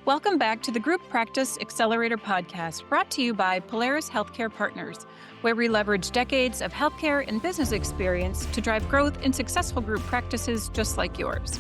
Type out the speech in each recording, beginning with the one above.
Welcome back to the Group Practice Accelerator podcast, brought to you by Polaris Healthcare Partners, where we leverage decades of healthcare and business experience to drive growth in successful group practices just like yours.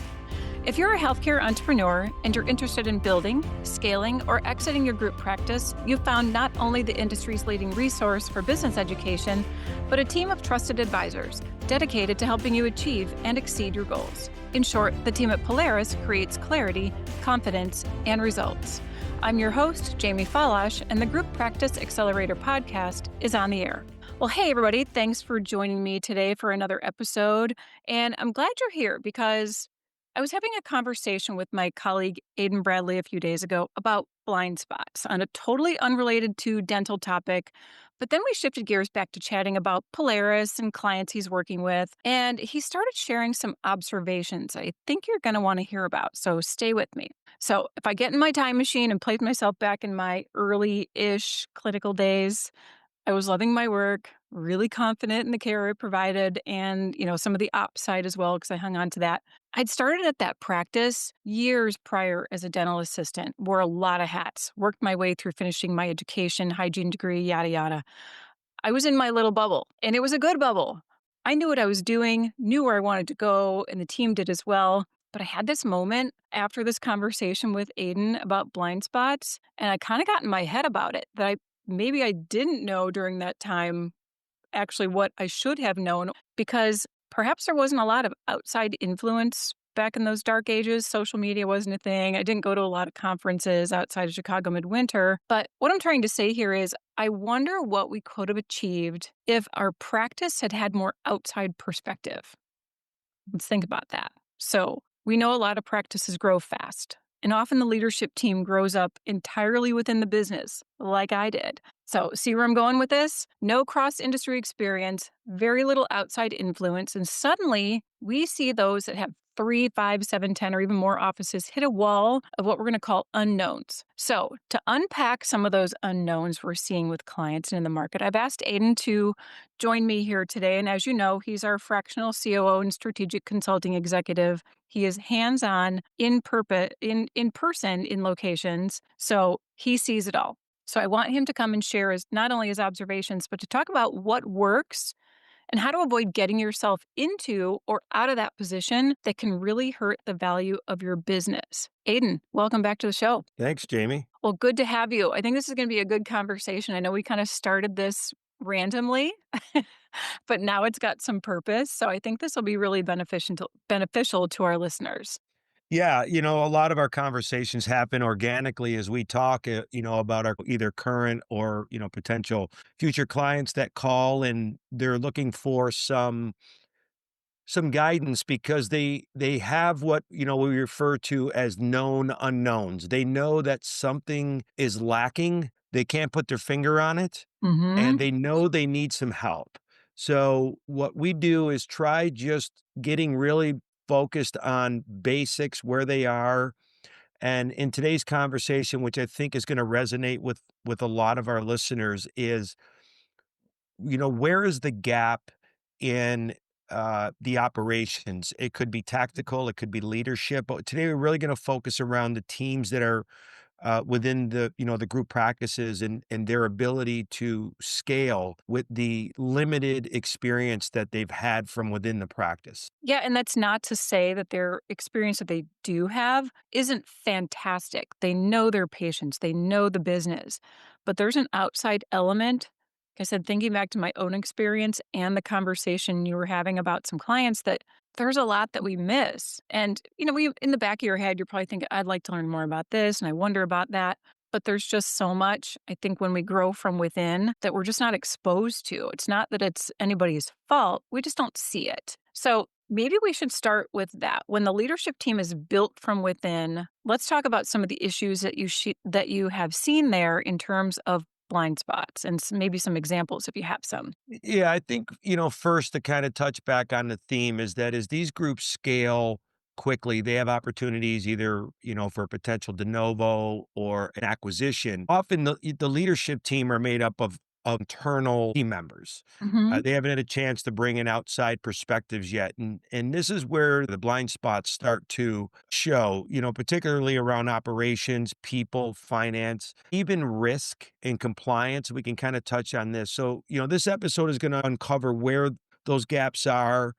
If you're a healthcare entrepreneur and you're interested in building, scaling, or exiting your group practice, you've found not only the industry's leading resource for business education, but a team of trusted advisors dedicated to helping you achieve and exceed your goals. In short, the team at Polaris creates clarity, confidence, and results. I'm your host, Jamie Falash, and the Group Practice Accelerator podcast is on the air. Well, hey, everybody. Thanks for joining me today for another episode. And I'm glad you're here because I was having a conversation with my colleague, Adin Bradley, a few days ago about blind spots on a totally unrelated to dental topic. But then we shifted gears back to chatting about Polaris and clients he's working with. And he started sharing some observations I think you're going to want to hear about. So stay with me. So if I get in my time machine and place myself back in my early-ish clinical days, I was loving my work, really confident in the care I provided, and, some of the ops side as well, because I hung on to that. I'd started at that practice years prior as a dental assistant, wore a lot of hats, worked my way through finishing my education, hygiene degree, yada, yada. I was in my little bubble, and it was a good bubble. I knew what I was doing, knew where I wanted to go, and the team did as well. But I had this moment after this conversation with Adin about blind spots, and I kind of got in my head about it, that maybe I didn't know during that time actually what I should have known, because perhaps there wasn't a lot of outside influence back in those dark ages. Social media wasn't a thing. I didn't go to a lot of conferences outside of Chicago midwinter. But what I'm trying to say here is I wonder what we could have achieved if our practice had had more outside perspective. Let's think about that. So we know a lot of practices grow fast. And often the leadership team grows up entirely within the business, like I did. So see where I'm going with this? No cross-industry experience, very little outside influence, and suddenly we see those that have 3, 5, 7, 10, or even more offices hit a wall of what we're going to call unknowns. So to unpack some of those unknowns we're seeing with clients and in the market, I've asked Adin to join me here today. And as you know, he's our fractional COO and strategic consulting executive. He is hands-on, in person in locations, so he sees it all. So I want him to come and share not only his observations, but to talk about what works and how to avoid getting yourself into or out of that position that can really hurt the value of your business. Adin, welcome back to the show. Thanks, Jamie. Well, good to have you. I think this is going to be a good conversation. I know we kind of started this randomly, but now it's got some purpose. So I think this will be really beneficial to our listeners. Yeah, a lot of our conversations happen organically as we talk, about our either current or, potential future clients that call and they're looking for some guidance because they have what, we refer to as known unknowns. They know that something is lacking. They can't put their finger on it, and they know they need some help. So what we do is try just getting really focused on basics, where they are. And in today's conversation, which I think is going to resonate with a lot of our listeners, is, where is the gap in the operations? It could be tactical, it could be leadership, but today we're really going to focus around the teams that are within the group practices and their ability to scale with the limited experience that they've had from within the practice. Yeah, and that's not to say that their experience that they do have isn't fantastic. They know their patients, they know the business, but there's an outside element. Like I said, thinking back to my own experience and the conversation you were having about some clients, that there's a lot that we miss. And, we in the back of your head, you're probably thinking, I'd like to learn more about this, and I wonder about that. But there's just so much, I think, when we grow from within that we're just not exposed to. It's not that it's anybody's fault. We just don't see it. So maybe we should start with that. When the leadership team is built from within, let's talk about some of the issues that you have seen there in terms of blind spots and maybe some examples if you have some. Yeah, I think, first to kind of touch back on the theme is that as these groups scale quickly, they have opportunities either, for potential de novo or an acquisition. Often the leadership team are made up of internal team members. Mhm. They haven't had a chance to bring in outside perspectives yet, and this is where the blind spots start to show. Particularly around operations, people, finance, even risk and compliance. We can kind of touch on this. So, this episode is going to uncover where those gaps are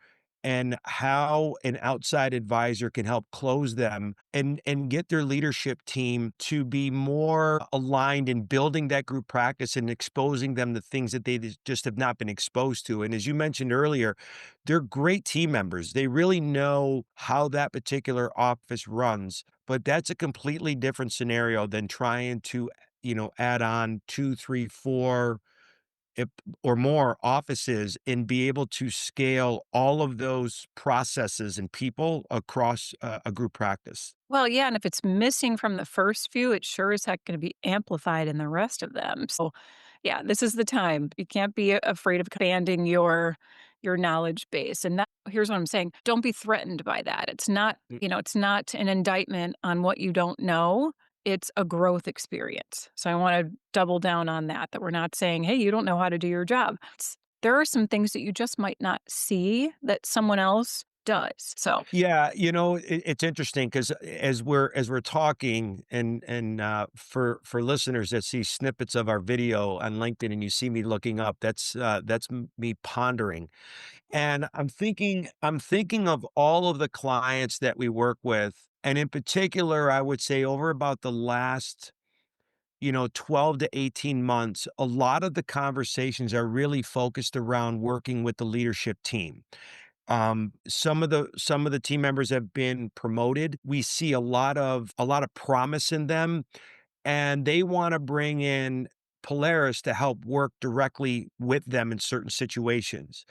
and how an outside advisor can help close them and get their leadership team to be more aligned in building that group practice and exposing them to things that they just have not been exposed to. And as you mentioned earlier, they're great team members. They really know how that particular office runs, but that's a completely different scenario than trying to add on two, three, four if or more offices and be able to scale all of those processes and people across a group practice. Well, yeah, and if it's missing from the first few, it's sure as heck gonna be amplified in the rest of them. So, yeah, this is the time. You can't be afraid of expanding your knowledge base, and that here's what I'm saying, don't be threatened by that. It's not, it's not an indictment on what you don't know, it's a growth experience. So I wanna double down on that we're not saying, "Hey, you don't know how to do your job." There are some things that you just might not see that someone else does. So Yeah, it's interesting because as we're talking and for listeners that see snippets of our video on LinkedIn and you see me looking up, that's me pondering. And I'm thinking of all of the clients that we work with, and in particular, I would say over about the last 12 to 18 months, a lot of the conversations are really focused around working with the leadership team. Some of the team members have been promoted. We see a lot of promise in them, and they wanna bring in Polaris to help work directly with them in certain situations.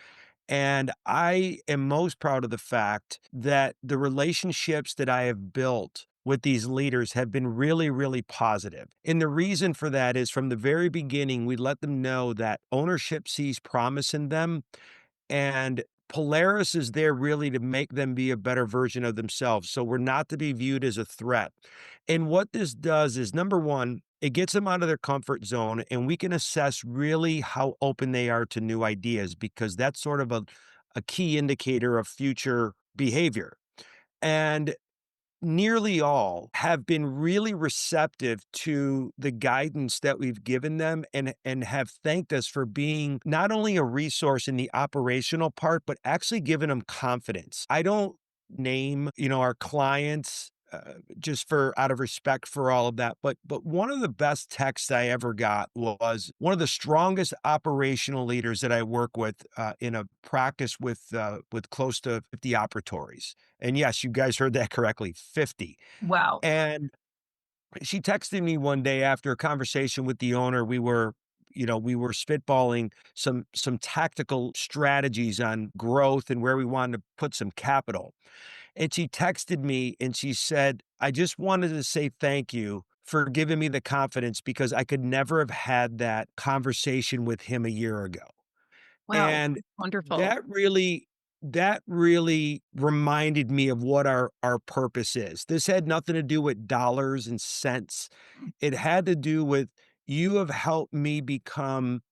And I am most proud of the fact that the relationships that I have built with these leaders have been really, really positive. And the reason for that is from the very beginning, we let them know that ownership sees promise in them, and Polaris is there really to make them be a better version of themselves. So we're not to be viewed as a threat. And what this does is number one, it gets them out of their comfort zone and we can assess really how open they are to new ideas because that's sort of a key indicator of future behavior. And nearly all have been really receptive to the guidance that we've given them and have thanked us for being not only a resource in the operational part, but actually giving them confidence. I don't name, our clients just for out of respect for all of that. But one of the best texts I ever got was one of the strongest operational leaders that I work with in a practice with close to 50 operatories. And yes, you guys heard that correctly, 50. wow. And she texted me one day after a conversation with the owner. We were spitballing some tactical strategies on growth and where we wanted to put some capital. And she texted me and she said, "I just wanted to say thank you for giving me the confidence because I could never have had that conversation with him a year ago." Wow, And wonderful. that really reminded me of what our purpose is. This had nothing to do with dollars and cents. It had to do with you have helped me become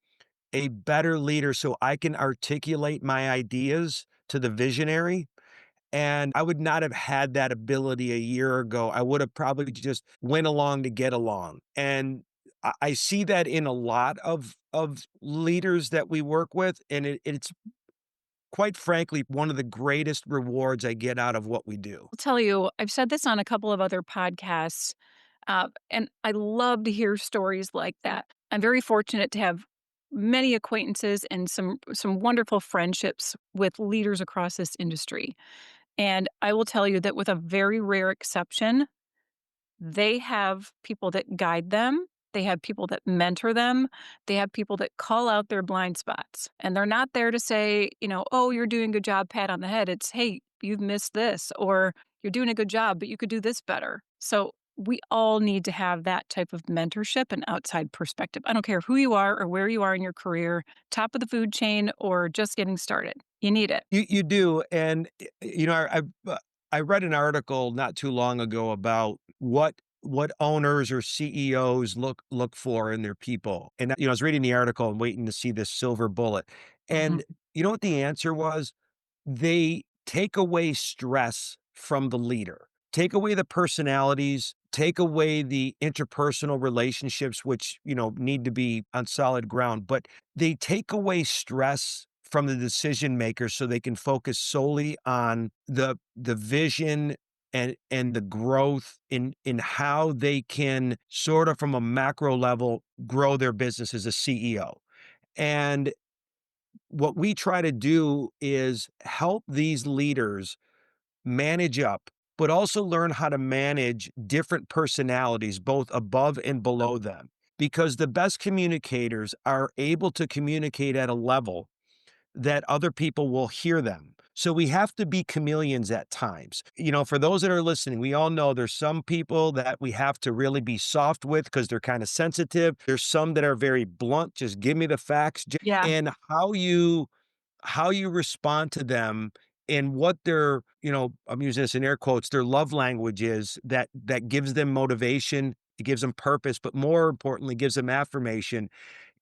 a better leader so I can articulate my ideas to the visionary, and I would not have had that ability a year ago. I would have probably just went along to get along. And I see that in a lot of leaders that we work with, and it's quite frankly one of the greatest rewards I get out of what we do. I'll tell you, I've said this on a couple of other podcasts, and I love to hear stories like that. I'm very fortunate to have many acquaintances and some wonderful friendships with leaders across this industry. And I will tell you that with a very rare exception, they have people that guide them. They have people that mentor them. They have people that call out their blind spots. And they're not there to say, "Oh, you're doing a good job, pat on the head." It's, "Hey, you've missed this," or "You're doing a good job, but you could do this better." So we all need to have that type of mentorship and outside perspective. I don't care who you are or where you are in your career, top of the food chain or just getting started. You need it. You do, and I read an article not too long ago about what what owners or CEOs look for in their people. And I was reading the article and waiting to see this silver bullet. Mhm. And you know what the answer was? They take away stress from the leader, take away the personalities, take away the interpersonal relationships, which, need to be on solid ground, but they take away stress from the decision makers so they can focus solely on the vision and the growth in how they can sort of from a macro level grow their business as a CEO. And what we try to do is help these leaders manage up, but also learn how to manage different personalities, both above and below them. Because the best communicators are able to communicate at a level that other people will hear them. So we have to be chameleons at times. For those that are listening, we all know there's some people that we have to really be soft with because they're kind of sensitive. There's some that are very blunt, just give me the facts. Yeah. And how you respond to them and what their, I'm using this in air quotes, their love language is that gives them motivation, it gives them purpose, but more importantly, gives them affirmation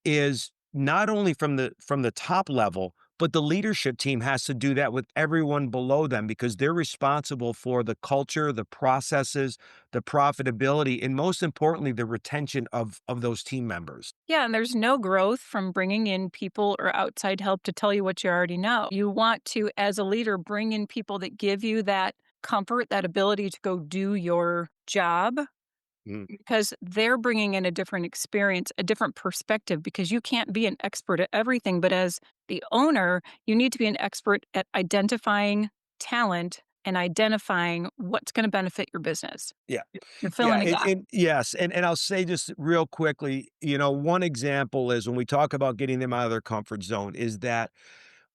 is not only from the top level, but the leadership team has to do that with everyone below them because they're responsible for the culture, the processes, the profitability, and most importantly, the retention of those team members. Yeah, and there's no growth from bringing in people or outside help to tell you what you already know. You want to, as a leader, bring in people that give you that comfort, that ability to go do your job Mm, because they're bringing in a different experience, a different perspective, because you can't be an expert at everything. But as the owner, you need to be an expert at identifying talent and identifying what's going to benefit your business. yeah. You're Yeah, filling the gap. and yes, and I'll say just real quickly, one example is when we talk about getting them out of their comfort zone is that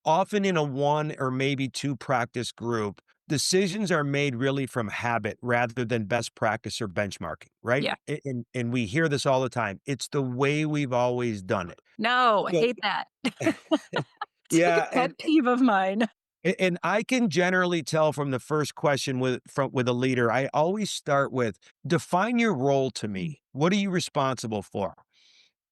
often in a one or maybe two practice group, decisions are made really from habit rather than best practice or benchmarking, right? Yeah. And we hear this all the time. It's the way we've always done it. No, I So hate that. It's like a yeah, pet peeve of mine. and I can generally tell from the first question with a leader, I always start with define your role to Mm. me. What are you responsible for?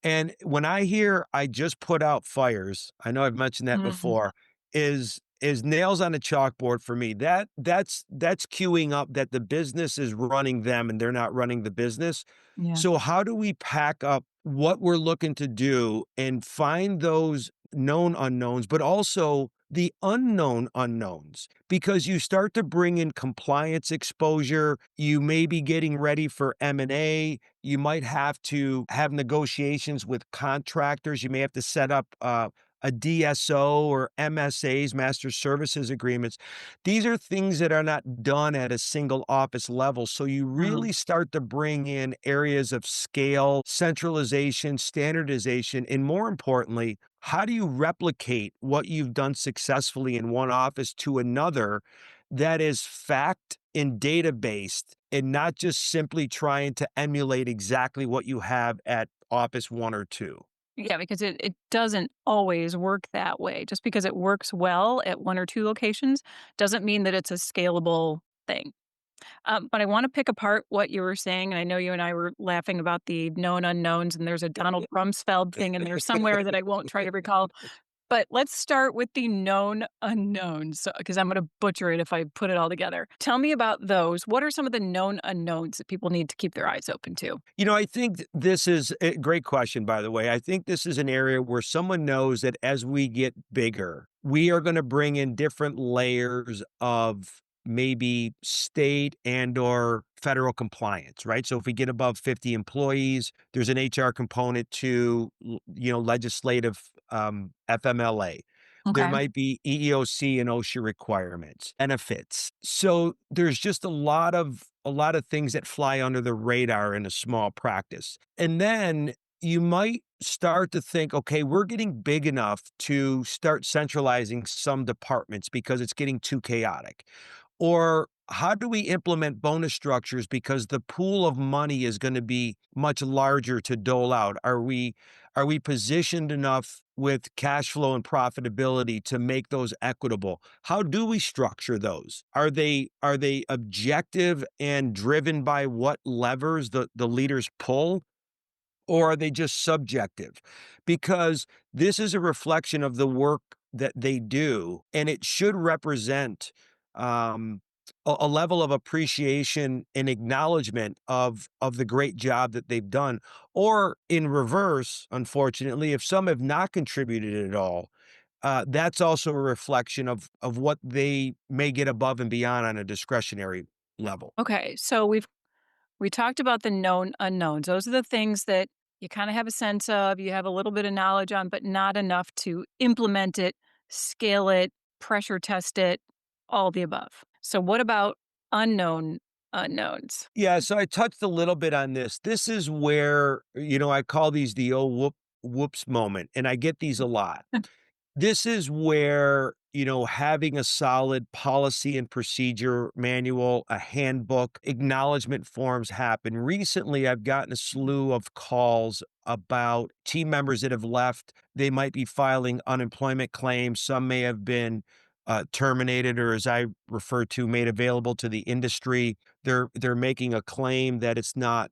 And when I hear I just put out fires, I know I've mentioned that Mhm. before, is nails on a chalkboard for me. That's queuing up that the business is running them and they're not running the business. Yeah. So how do we pack up what we're looking to do and find those known unknowns, but also the unknown unknowns? Because you start to bring in compliance exposure, you may be getting ready for M&A, you might have to have negotiations with contractors, you may have to set up a DSO or MSAs, master services agreements. These are things that are not done at a single office level. So you No. really start to bring in areas of scale, centralization, standardization, and more importantly, how do you replicate what you've done successfully in one office to another that is fact and data based and not just simply trying to emulate exactly what you have at office one or two? Yeah, because it doesn't always work that way. Just because it works well at 1 or 2 locations doesn't mean that it's a scalable thing. But I wanna pick apart what you were saying, and I know you and I were laughing about the known unknowns, and there's a Donald Rumsfeld thing in there somewhere that I won't try to recall. But let's start with the known unknowns, because I'm gonna butcher it if I put it all together. Tell me about those. What are some of the known unknowns that people need to keep their eyes open to? I think this is a great question, by the way. I think this is an area where someone knows that as we get bigger, we are going to bring in different layers of maybe state and or federal compliance, right? So if we get above 50 employees, there's an HR component to, legislative FMLA. There Okay. might be EEOC and OSHA requirements, benefits. So there's just a lot of things that fly under the radar in a small practice. And then you might start to think, okay, we're getting big enough to start centralizing some departments because it's getting too chaotic. Or how do we implement bonus structures because the pool of money is going to be much larger to dole out? Are we positioned enough with cash flow and profitability to make those equitable? How do we structure those? Are they objective and driven by what levers the leaders pull? Or are they just subjective? Because this is a reflection of the work that they do, and it should represent um, a level of appreciation and acknowledgement of the great job that they've done. Or in reverse, unfortunately, if some have not contributed at all, that's also a reflection of what they may get above and beyond on a discretionary level. Okay, so we talked about the known unknowns. Those are the things that you kind of have a sense of, you have a little bit of knowledge on, but not enough to implement it, scale it, pressure test it, all the above. So what about unknown unknowns? Yeah, so I touched a little bit on this. This is where, I call these the "oh, whoops" moment, and I get these a lot. This is where, having a solid policy and procedure manual, a handbook, acknowledgement forms happen. Recently, I've gotten a slew of calls about team members that have left. They might be filing unemployment claims. Some may have been terminated, or as I refer to, made available to the industry. They're making a claim that it's not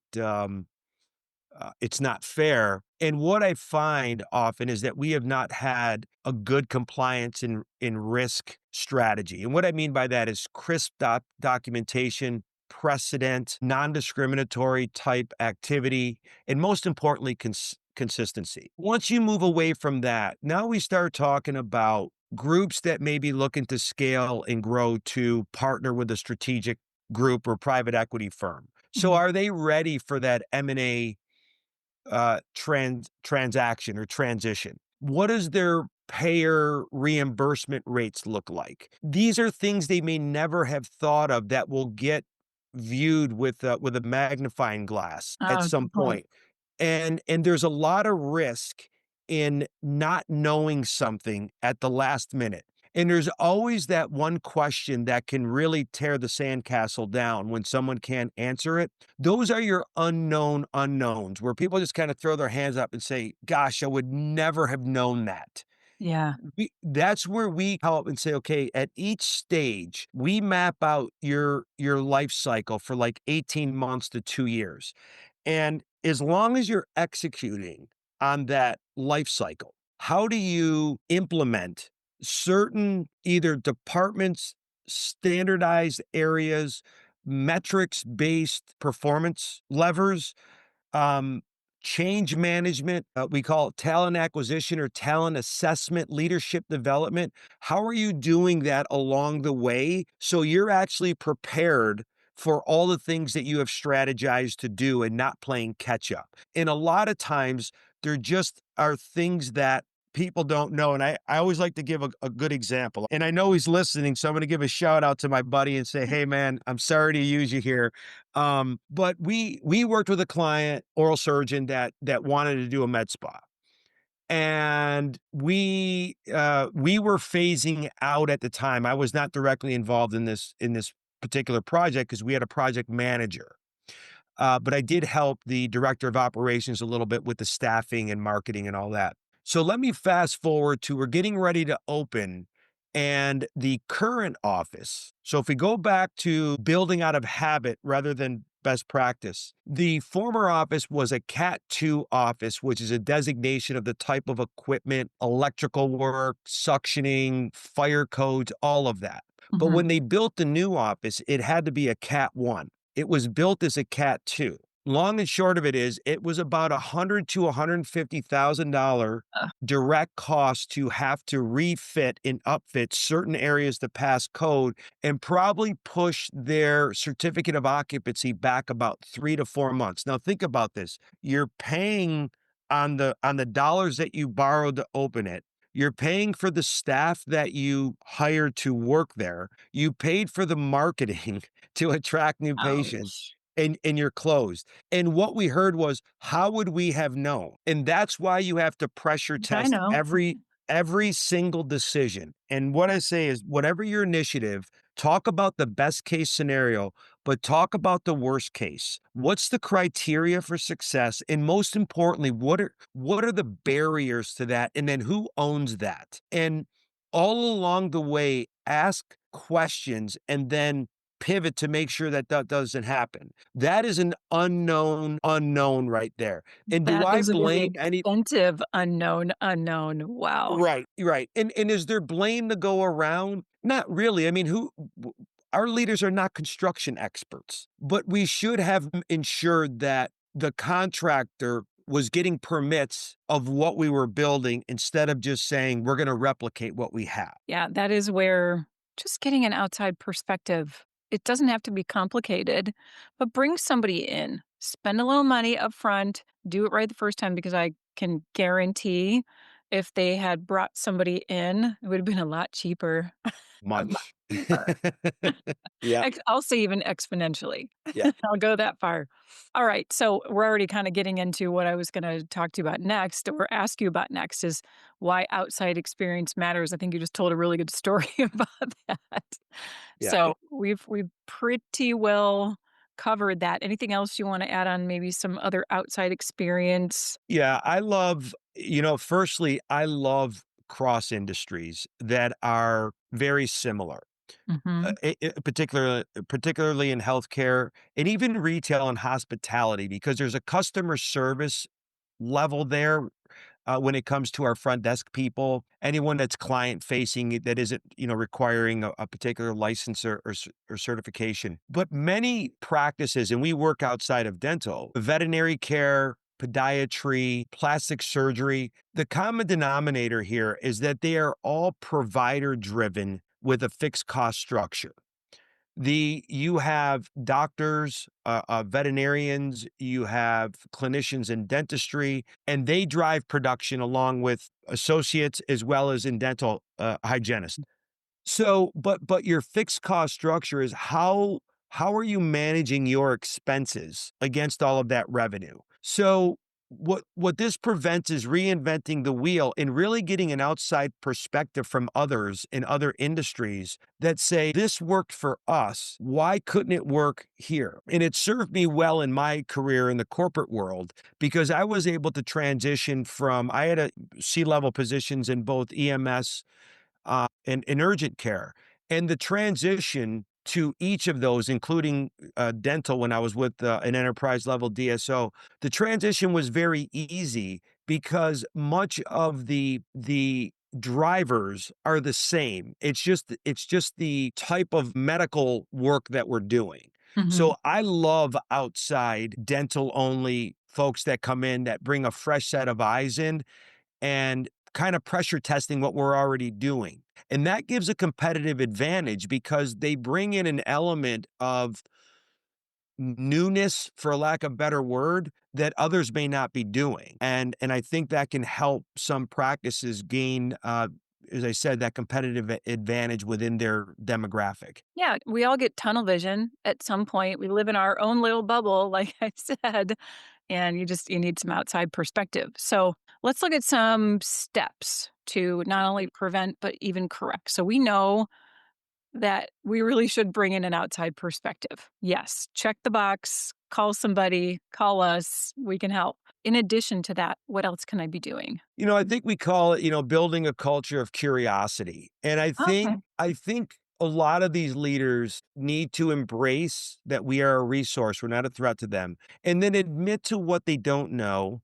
fair. And what I find often is that we have not had a good compliance in risk strategy. And what I mean by that is crisp documentation, precedent, non-discriminatory type activity, and most importantly, consistency. Once you move away from that, now we start talking about groups that may be looking to scale and grow to partner with a strategic group or private equity firm. So Mhm. are they ready for that M&A transaction or transition? What does their payer reimbursement rates look like? These are things they may never have thought of that will get viewed with a magnifying glass at Oh, some good point. point. And there's a lot of risk in not knowing something at the last minute. And there's always that one question that can really tear the sandcastle down when someone can't answer it. Those are your unknown unknowns where people just kind of throw their hands up and say, "Gosh, I would never have known that." Yeah. That's where we help and say, okay, at each stage, we map out your life cycle for like 18 months to 2 years. And as long as you're executing on that life cycle, how do you implement certain either departments, standardized areas, metrics based performance levers, um, change management, we call it talent acquisition or talent assessment, leadership development. How are you doing that along the way so you're actually prepared for all the things that you have strategized to do and not playing catch up? And a lot of times there just are things that people don't know. And I always like to give a good example. And I know he's listening, so I'm going to give a shout out to my buddy and say, hey man, I'm sorry to use you here. But we worked with a client, oral surgeon that wanted to do a med spa. And we were phasing out at the time. I was not directly involved in this particular project because we had a project manager. But I did help the director of operations a little bit with the staffing and marketing and all that. So let me fast forward to we're getting ready to open and the current office. So if we go back to building out of habit rather than best practice, the former office was a Cat 2 office, which is a designation of the type of equipment, electrical work, suctioning, fire codes, all of that. But Mhm. when they built the new office, it had to be a Cat 1. It was built as a Cat 2. Long and short of it is, it was about $100 to $150,000 Uh, direct cost to have to refit and upfit certain areas to pass code and probably push their certificate of occupancy back about 3 to 4 months. Now think about this. You're paying on the dollars that you borrowed to open it. You're paying for the staff that you hired to work there. You paid for the marketing to attract new patients ouch. and you're closed. And what we heard was, how would we have known? And that's why you have to pressure I test know. every single decision. And what I say is whatever your initiative, Talk about the best case scenario, but talk about the worst case. What's the criteria for success? And most importantly, what are the barriers to that? And then who owns that? And all along the way, ask questions and then pivot to make sure that that doesn't happen. That is an unknown right there. And do That I is a very blame any expensive unknown. Wow. Right, right. And is there blame to go around? Not really. I mean, our leaders are not construction experts, but we should have ensured that the contractor was getting permits of what we were building instead of just saying we're going to replicate what we have. Yeah, that is where just getting an outside perspective, it doesn't have to be complicated, but bring somebody in. Spend a little money up front, do it right the first time because I can guarantee if they had brought somebody in, it would have been a lot cheaper. A lot Much. cheaper. Yeah, I'll say even exponentially. yeah, I'll go that far. All right. So we're already kind of getting into what I was going to talk to you about next or ask you about next is why outside experience matters. I think you just told a really good story about that. yeah. So we've pretty well covered that. Anything else you want to add on maybe some other outside experience? Yeah, firstly, I love cross industries that are very similar. Mhm. Particularly in healthcare and even retail and hospitality, because there's a customer service level there when it comes to our front desk people, anyone that's client facing that isn't, requiring a particular license or certification. But many practices, and we work outside of dental, veterinary care, podiatry, plastic surgery, the common denominator here is that they are all provider driven with a fixed cost structure. You have doctors, veterinarians, you have clinicians in dentistry, and they drive production along with associates as well as in dental hygienists. So, but your fixed cost structure is how are you managing your expenses against all of that revenue? So, what this prevents is reinventing the wheel and really getting an outside perspective from others in other industries that say this worked for us. Why couldn't it work here? And it served me well in my career in the corporate world because I was able to transition from I had a C-level positions in both EMS and urgent care. And the transition to each of those, including dental when I was with an enterprise level DSO, the transition was very easy because much of the drivers are the same. It's just the type of medical work that we're doing. Mhm. So I love outside dental only folks that come in that bring a fresh set of eyes in and kind of pressure testing what we're already doing. And that gives a competitive advantage because they bring in an element of newness, for lack of a better word, that others may not be doing. And I think that can help some practices gain, as I said, that competitive advantage within their demographic. Yeah, we all get tunnel vision at some point. We live in our own little bubble, like I said, and you need some outside perspective. So let's look at some steps to not only prevent but even correct. So we know that we really should bring in an outside perspective. Yes, check the box, call somebody, call us, we can help. In addition to that, what else can I be doing? I think we call it, building a culture of curiosity. And I think Okay. I think a lot of these leaders need to embrace that we are a resource, we're not a threat to them, and then admit to what they don't know,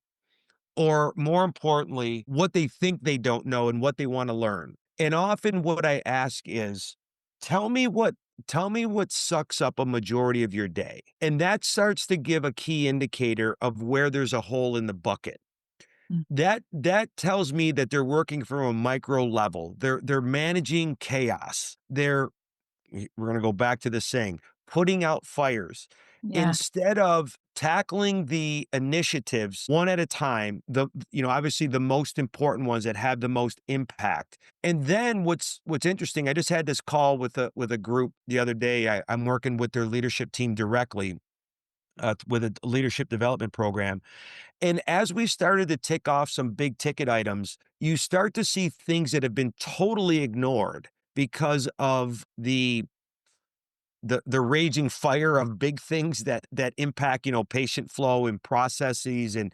or more importantly, what they think they don't know and what they want to learn. And often what I ask is, tell me what tell me what sucks up a majority of your day. And that starts to give a key indicator of where there's a hole in the bucket. Mm. That tells me that they're working from a micro level. They're managing chaos. We're going to go back to the saying, putting out fires Yeah. instead of tackling the initiatives one at a time, obviously the most important ones that have the most impact. And then what's interesting, I just had this call with a group the other day. I'm working with their leadership team directly with a leadership development program. And as we started to tick off some big ticket items, you start to see things that have been totally ignored because of the the raging fire of big things that impact, patient flow and processes and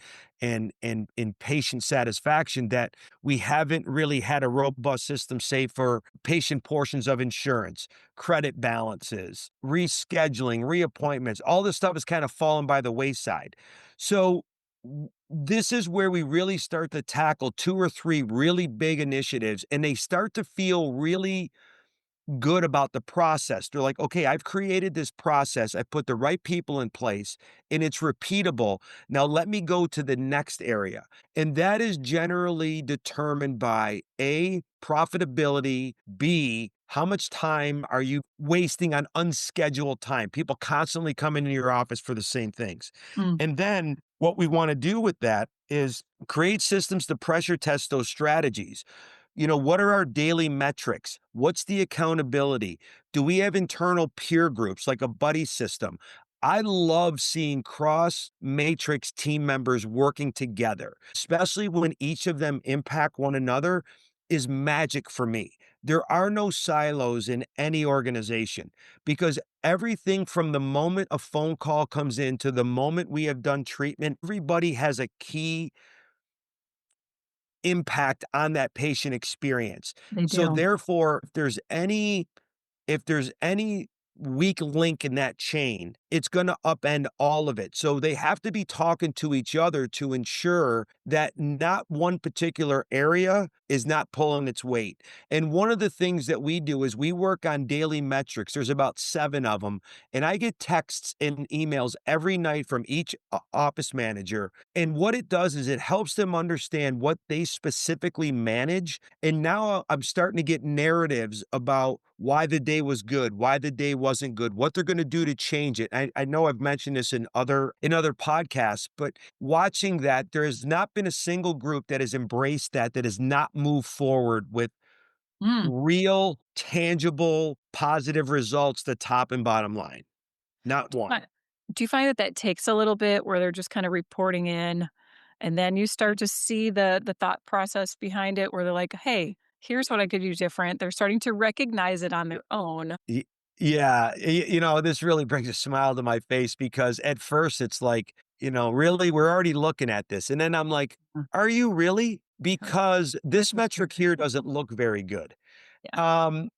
patient satisfaction, that we haven't really had a robust system, say, for patient portions of insurance, credit balances, rescheduling, reappointments. All this stuff has kind of fallen by the wayside. So this is where we really start to tackle two or three really big initiatives, and they start to feel really good about the process. They're like, okay, I've created this process. I put the right people in place and it's repeatable. Now let me go to the next area. And that is generally determined by A, profitability, B, how much time are you wasting on unscheduled time? People constantly come into your office for the same things. Mm, And then what we want to do with that is create systems to pressure test those strategies. What are our daily metrics? What's the accountability? Do we have internal peer groups like a buddy system? I love seeing cross matrix team members working together, especially when each of them impact one another, is magic for me. There are no silos in any organization because everything from the moment a phone call comes in to the moment we have done treatment, everybody has a key impact on that patient experience. they So do. therefore, if there's any weak link in that chain, it's going to upend all of it. So they have to be talking to each other to ensure that not one particular area is not pulling its weight. And one of the things that we do is we work on daily metrics. There's about 7 of them, and I get texts and emails every night from each office manager. And what it does is it helps them understand what they specifically manage. And now I'm starting to get narratives about why the day was good, why the day wasn't good, what they're going to do to change it. I know I've mentioned this in other podcasts, but watching that, there has not been a single group that has embraced that has not moved forward with Mm. real, tangible, positive results, the top and bottom line. Not one. But do you find that that takes a little bit where they're just kind of reporting in and then you start to see the thought process behind it where they're like, "Hey, here's what I could do different." They're starting to recognize it on their own. Y Yeah, this really brings a smile to my face because at first it's like, "Really? We're already looking at this." And then I'm like, Mm. "Are you really? Because this metric here doesn't look very good." Yeah.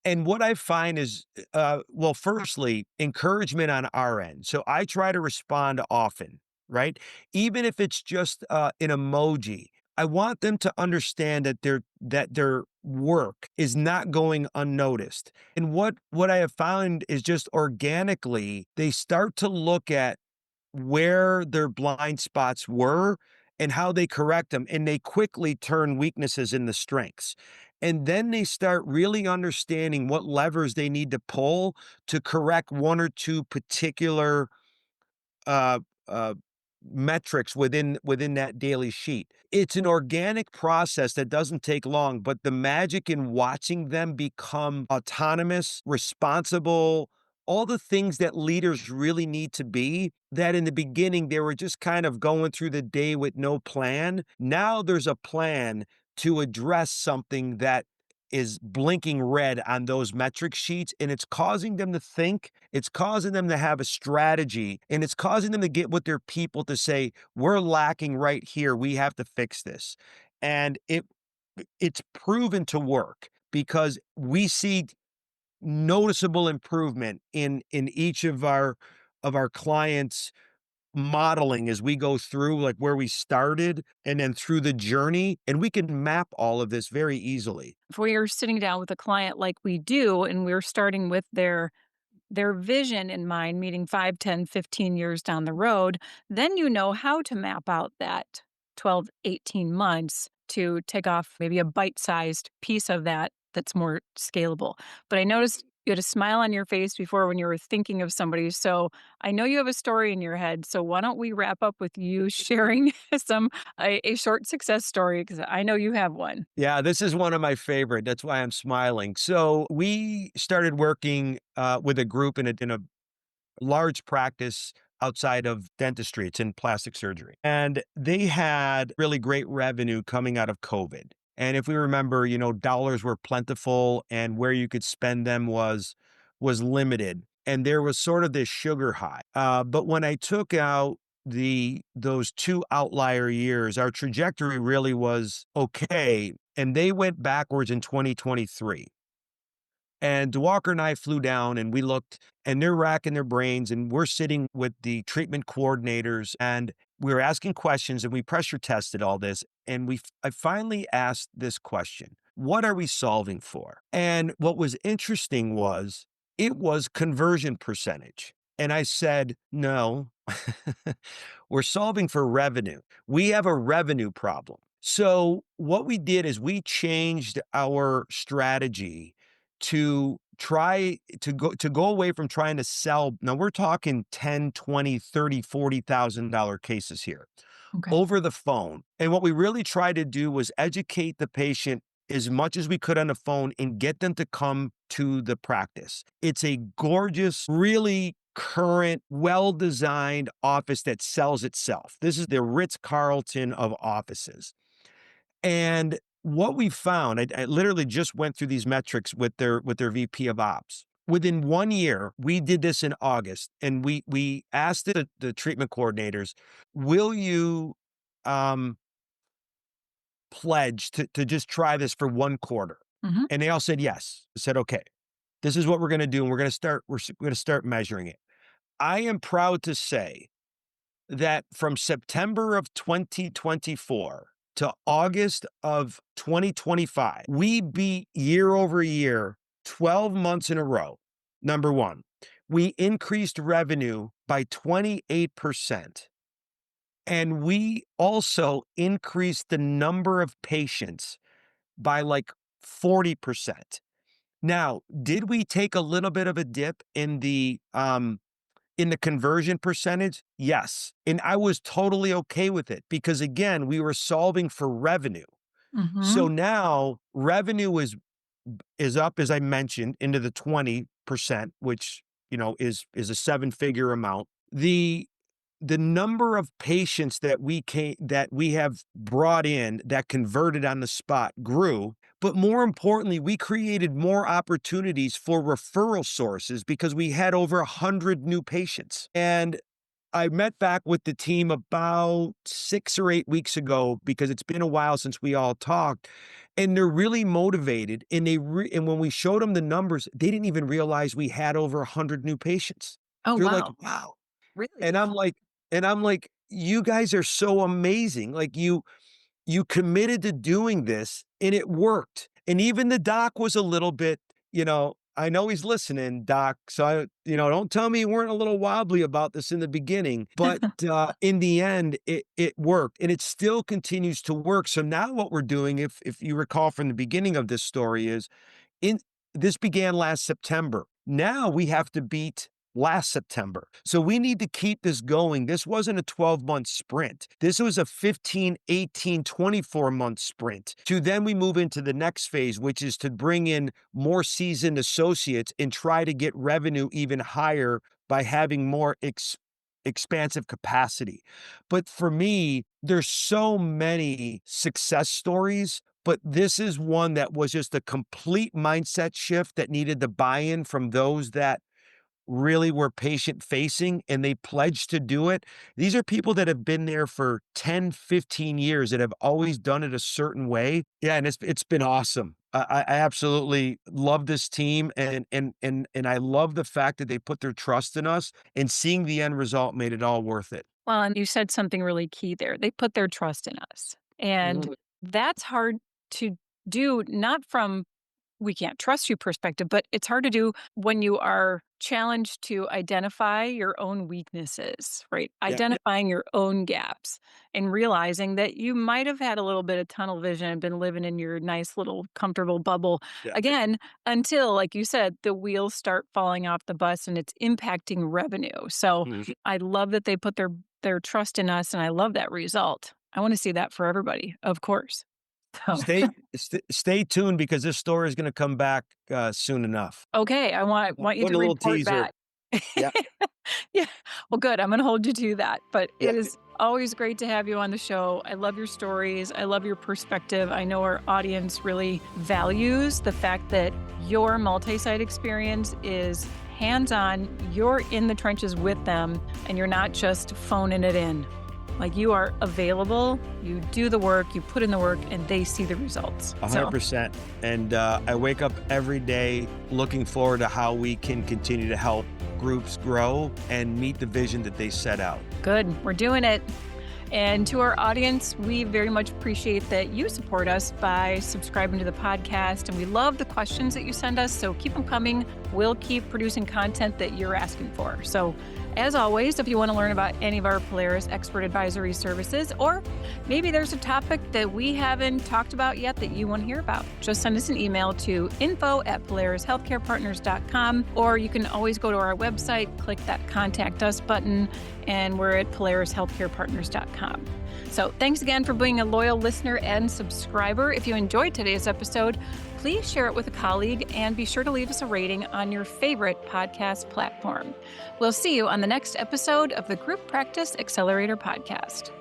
And what I find is, well, firstly, encouragement on our end. So I try to respond often, right? Even if it's just an emoji. I want them to understand that their work is not going unnoticed. And what I have found is just organically, they start to look at where their blind spots were and how they correct them, and they quickly turn weaknesses into strengths. And then they start really understanding what levers they need to pull to correct one or two particular uh, uh, metrics within that daily sheet. It's an organic process that doesn't take long, but the magic in watching them become autonomous, responsible, all the things that leaders really need to be, that in the beginning they were just kind of going through the day with no plan. Now there's a plan to address something that is blinking red on those metric sheets, and it's causing them to think, it's causing them to have a strategy, and it's causing them to get with their people to say, we're lacking right here, we have to fix this. And it's proven to work because we see noticeable improvement in each of our clients modeling as we go through, like where we started and then through the journey, and we can map all of this very easily. If we are sitting down with a client like we do and we're starting with their vision in mind, meaning 5, 10, 15 years down the road, then you know how to map out that 12, 18 months to take off maybe a bite-sized piece of that that's more scalable. But I noticed you had a smile on your face before when you were thinking of somebody. So I know you have a story in your head. So why don't we wrap up with you sharing a short success story? Because I know you have one. Yeah, this is one of my favorite. That's why I'm smiling. So we started working with a group in a large practice outside of dentistry. It's in plastic surgery. And they had really great revenue coming out of COVID. And if we remember, dollars were plentiful and where you could spend them was limited. and there was sort of this sugar high. But when I took out those two outlier years, our trajectory really was okay, and they went backwards in 2023. And Walker and I flew down and we looked, and they're racking their brains, and we're sitting with the treatment coordinators, and we were asking questions, and we pressure tested all this. And I finally asked this question: what are we solving for? And what was interesting was it was conversion percentage. And I said, no, we're solving for revenue. We have a revenue problem. So what we did is we changed our strategy to try to go away from trying to sell. Now we're talking 10, 20, 30, $40,000 cases here Okay. over the phone. And what we really tried to do was educate the patient as much as we could on the phone and get them to come to the practice. It's a gorgeous, really current, well-designed office that sells itself. This is the Ritz-Carlton of offices. And what we found, I literally just went through these metrics with their VP of ops. Within 1 year, we did this in August, and we asked the treatment coordinators, will you pledge to just try this for 1 quarter? Hmm. And they all said yes. I said, okay, this is what we're going to do, and we're going to start measuring it. I am proud to say that from September of 2024 to August of 2025, we beat year over year, 12 months in a row. Number one, we increased revenue by 28%. And we also increased the number of patients by like 40%. Now, did we take a little bit of a dip in the conversion percentage? Yes. And I was totally okay with it because, again, we were solving for revenue. Hmm. So now revenue is up, as I mentioned, into the 20%, which, is a seven-figure amount. The number of patients that we have brought in that converted on the spot grew, but more importantly, we created more opportunities for referral sources because we had over 100 new patients. And I met back with the team about 6 or 8 weeks ago because it's been a while since we all talked, and they're really motivated, and and when we showed them the numbers, they didn't even realize we had over 100 new patients. Oh, They're like, wow. "Wow." Really? And I'm like, "You guys are so amazing. Like, you committed to doing this, and it worked." And even the doc was a little bit, I know he's listening, doc, so don't tell me you weren't a little wobbly about this in the beginning, but, in the end, it worked, and it still continues to work. So now what we're doing, if you recall from the beginning of this story, is in this began last September. Now we have to beat last September. So we need to keep this going. This wasn't a 12-month sprint. This was a 15, 18, 24-month sprint. To then we move into the next phase, which is to bring in more seasoned associates and try to get revenue even higher by having more expansive capacity. But for me, there's so many success stories, but this is one that was just a complete mindset shift that needed the buy-in from those that really were patient facing and they pledged to do it. These are people that have been there for 10, 15 years that have always done it a certain way. Yeah, and it's been awesome. I absolutely love this team, and I love the fact that they put their trust in us, and seeing the end result made it all worth it. Well, and you said something really key there. They put their trust in us. And Mhm. that's hard to do, not from we can't trust you perspective, but it's hard to do when you are challenged to identify your own weaknesses, right? Yeah, Identifying your own gaps and realizing that you might have had a little bit of tunnel vision and been living in your nice little comfortable bubble yeah. again until, like you said, the wheels start falling off the bus and it's impacting revenue. So Mhm. I love that they put their trust in us and I love that result. I want to see that for everybody, of course. So Stay tuned because this story is gonna come back, soon enough. okay, I want you Putting to a little report teaser. back. Yeah, Yeah. Well, good. I'm gonna hold you to that. But yeah. it is always great to have you on the show. I love your stories. I love your perspective. I know our audience really values the fact that your multi-site experience is hands-on, you're in the trenches with them, and you're not just phoning it in. Like, you are available, you do the work, you put in the work, and they see the results. 100%. And I wake up every day looking forward to how we can continue to help groups grow and meet the vision that they set out. Good, we're doing it. And to our audience, we very much appreciate that you support us by subscribing to the podcast. And we love the questions that you send us, so keep them coming. We'll keep producing content that you're asking for. So as always, if you want to learn about any of our Polaris expert advisory services, or maybe there's a topic that we haven't talked about yet that you want to hear about, just send us an email to info@polarishealthcarepartners.com, or you can always go to our website, click that Contact Us button, and we're at polarishealthcarepartners.com. So thanks again for being a loyal listener and subscriber. If you enjoyed today's episode, please share it with a colleague and be sure to leave us a rating on your favorite podcast platform. We'll see you on the next episode of the Group Practice Accelerator Podcast.